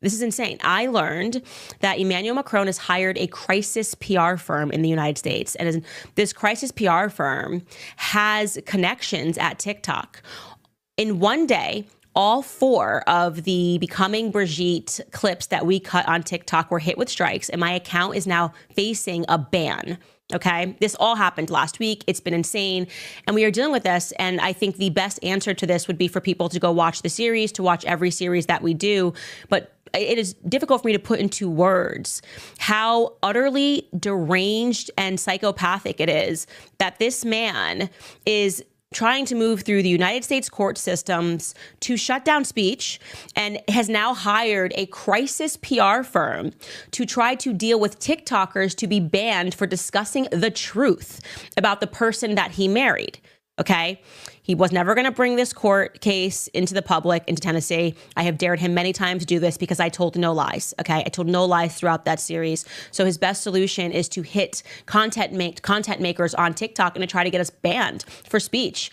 This is insane. I learned that Emmanuel Macron has hired a crisis PR firm in the United States. And this crisis PR firm has connections at TikTok. In one day, all 4 of the Becoming Brigitte clips that we cut on TikTok were hit with strikes, and my account is now facing a ban. Okay, this all happened last week. It's been insane. And we are dealing with this. And I think the best answer to this would be for people to go watch the series, to watch every series that we do. But it is difficult for me to put into words how utterly deranged and psychopathic it is that this man is trying to move through the United States court systems to shut down speech, and has now hired a crisis PR firm to try to deal with TikTokers to be banned for discussing the truth about the person that he married. Okay. He was never going to bring this court case into the public, into Tennessee. I have dared him many times to do this because I told no lies. Okay. I told no lies throughout that series. So his best solution is to hit content makers on TikTok and to try to get us banned for speech.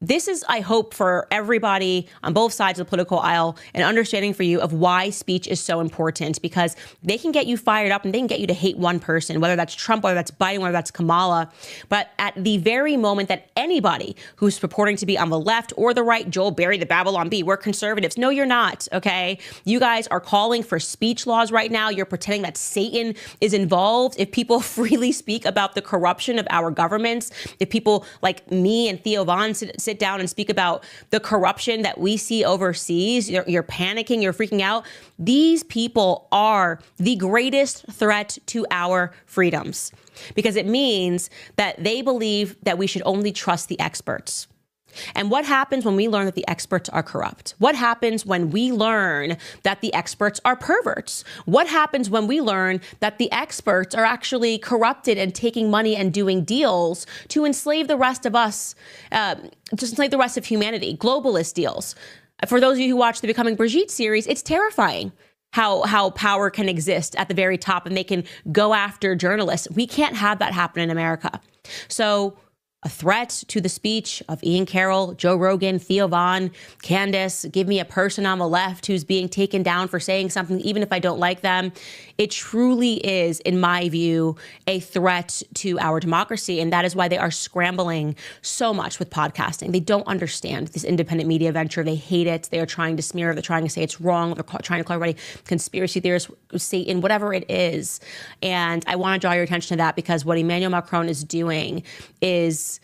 This is, I hope, for everybody on both sides of the political aisle, an understanding for you of why speech is so important, because they can get you fired up and they can get you to hate one person, whether that's Trump, whether that's Biden, whether that's Kamala. But at the very moment that anybody who's purporting to be on the left or the right, Joel Berry, the Babylon Bee, we're conservatives. No, you're not. Okay. You guys are calling for speech laws right now. You're pretending that Satan is involved. If people freely speak about the corruption of our governments, if people like me and Theo Von sit down and speak about the corruption that we see overseas, you're panicking, you're freaking out. These people are the greatest threat to our freedoms, because it means that they believe that we should only trust the experts. And what happens when we learn that the experts are corrupt? What happens when we learn that the experts are perverts? What happens when we learn that the experts are actually corrupted and taking money and doing deals to enslave the rest of us, to enslave the rest of humanity, globalist deals? For those of you who watch the Becoming Brigitte series, it's terrifying how power can exist at the very top and they can go after journalists. We can't have that happen in America. So a threat to the speech of Ian Carroll, Joe Rogan, Theo Von, Candace, give me a person on the left who's being taken down for saying something, even if I don't like them. It truly is, in my view, a threat to our democracy. And that is why they are scrambling so much with podcasting. They don't understand this independent media venture. They hate it. They are trying to smear it. They're trying to say it's wrong. They're trying to call everybody conspiracy theorists, Satan, whatever it is. And I want to draw your attention to that, because what Emmanuel Macron is doing is,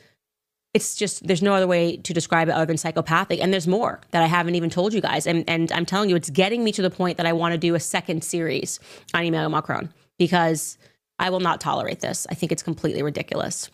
it's just, there's no other way to describe it other than psychopathic. And there's more that I haven't even told you guys. And I'm telling you, it's getting me to the point that I want to do a second series on Emmanuel Macron, because I will not tolerate this. I think it's completely ridiculous.